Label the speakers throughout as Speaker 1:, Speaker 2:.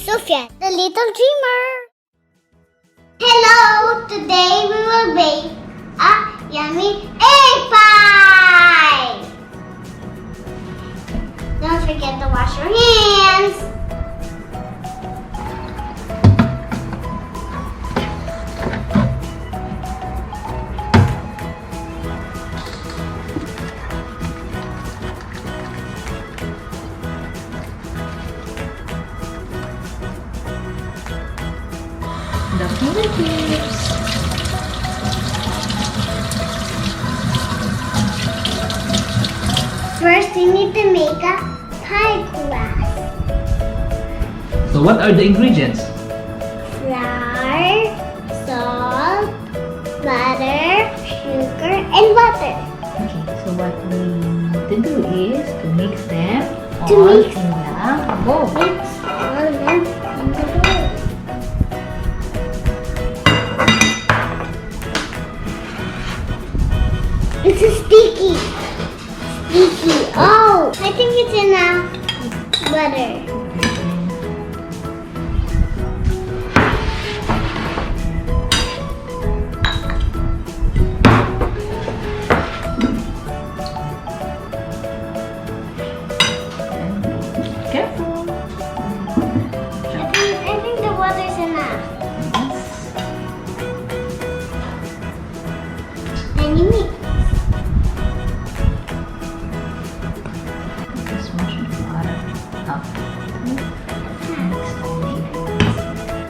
Speaker 1: Sophia, the little dreamer. Hello! Today we will bake a yummy egg pie! Don't forget to wash your hands.
Speaker 2: The fingertips.
Speaker 1: First, we need to make a pie crust.
Speaker 2: So what are the ingredients?
Speaker 1: Flour, salt, butter, sugar, and water.
Speaker 2: Okay, so what we need to do is to mix them
Speaker 1: To
Speaker 2: all
Speaker 1: mix.
Speaker 2: in the bowl.
Speaker 1: Mix all of them in the bowl. It's a sticky. Sticky. Oh, I think it's in a butter.
Speaker 2: Careful.
Speaker 1: I think the water's enough. Then you mix.
Speaker 2: Just wash the water up. Mix slowly.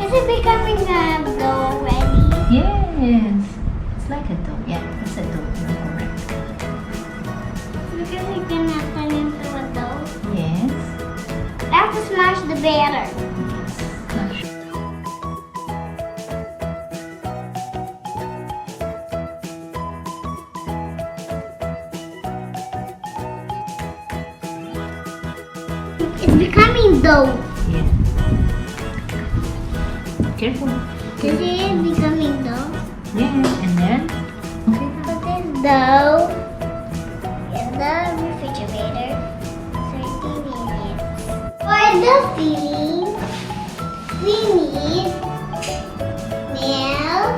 Speaker 1: Is it becoming a dough already?
Speaker 2: Yes, it's like a dough. Yeah, it's a dough. You're correct.
Speaker 1: Because it cannot turn into a dough.
Speaker 2: Yes.
Speaker 1: I have to smash the batter.
Speaker 2: Smash.
Speaker 1: It's becoming dough.
Speaker 2: Yeah. Careful.
Speaker 1: Is it becoming dough?
Speaker 2: Yeah, and then okay.
Speaker 1: Put this dough in the refrigerator 30 minutes. For the filling, we need milk,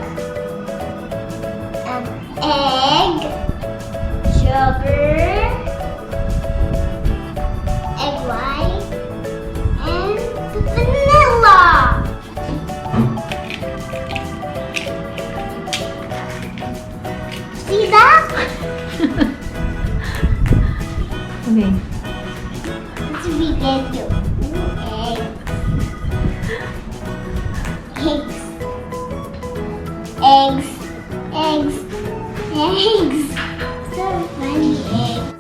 Speaker 1: egg, sugar, egg white, and vanilla. See that?
Speaker 2: Okay.
Speaker 1: Let's begin to eggs. Eggs. Eggs. Eggs. So funny eggs.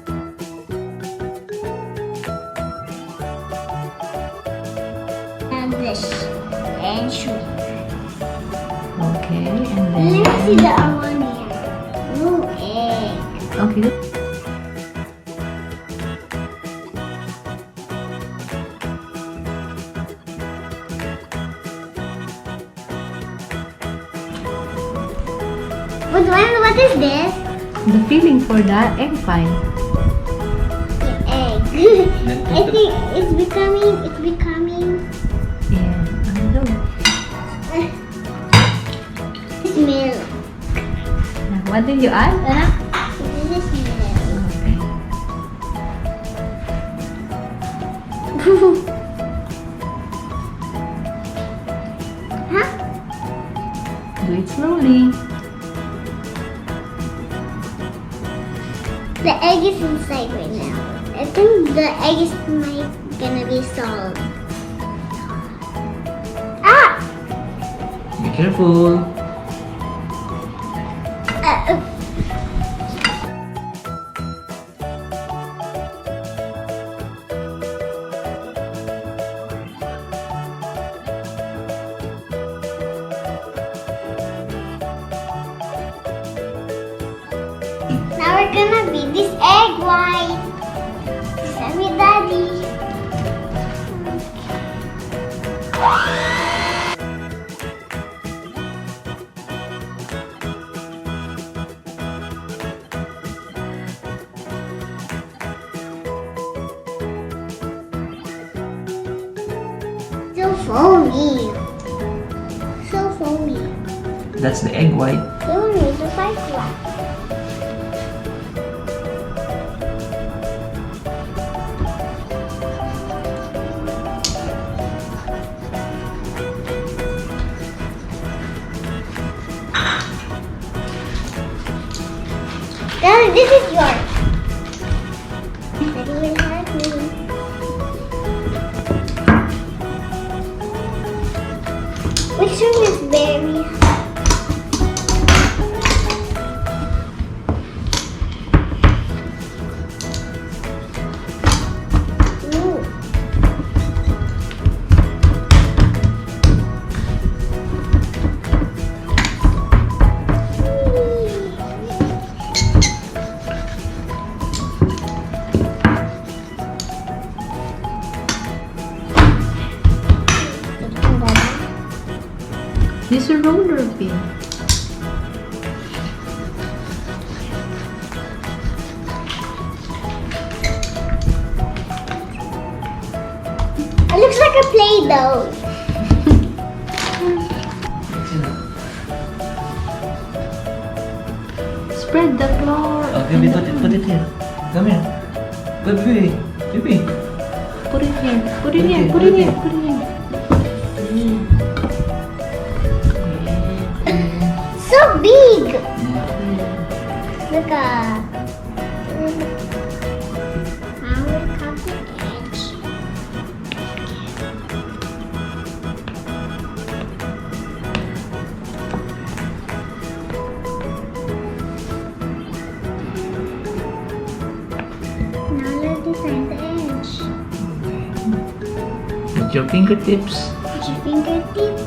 Speaker 1: And this. And sugar.
Speaker 2: Okay, and then
Speaker 1: Let's see the onion. Ooh, egg.
Speaker 2: okay.
Speaker 1: But what is this?
Speaker 2: The filling for the egg pie.
Speaker 1: The egg. I think it's becoming
Speaker 2: Yeah, I know.
Speaker 1: It's milk.
Speaker 2: What did you add, Anna?
Speaker 1: This is milk.
Speaker 2: Okay.
Speaker 1: Huh?
Speaker 2: Do it slowly.
Speaker 1: The egg is inside right now. I think the egg is gonna be solid. Ah!
Speaker 2: Be careful.
Speaker 1: Now we're gonna beat this egg white. Send me daddy. foamy. So foamy.
Speaker 3: That's the egg white.
Speaker 1: You need to fight that. Daddy, this is yours. Daddy will help me. Which one is berry? Ooh.
Speaker 2: This is a roller pin.
Speaker 1: It looks like a Play-Doh.
Speaker 2: Spread the floor.
Speaker 3: Okay, baby, put it here. Come here. Baby, baby.
Speaker 2: Put it here. Put it
Speaker 3: Put it
Speaker 2: here.
Speaker 3: here,
Speaker 2: Put
Speaker 3: put
Speaker 2: it
Speaker 3: it
Speaker 2: here.
Speaker 3: here.
Speaker 2: Put it here.
Speaker 1: So big. Look at. I will cut the edge. Now let's design the edge.
Speaker 3: With your fingertips.
Speaker 1: Put your fingertips.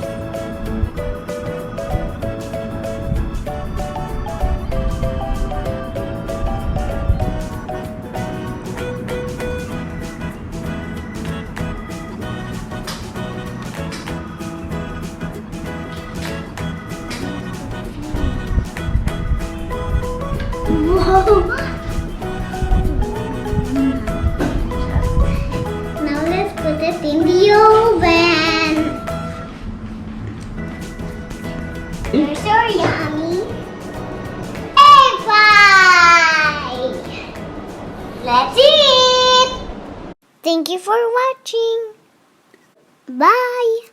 Speaker 1: Whoa! Now let's put it in the oven. They're so yummy. Egg pie! Let's eat! Thank you for watching. Bye!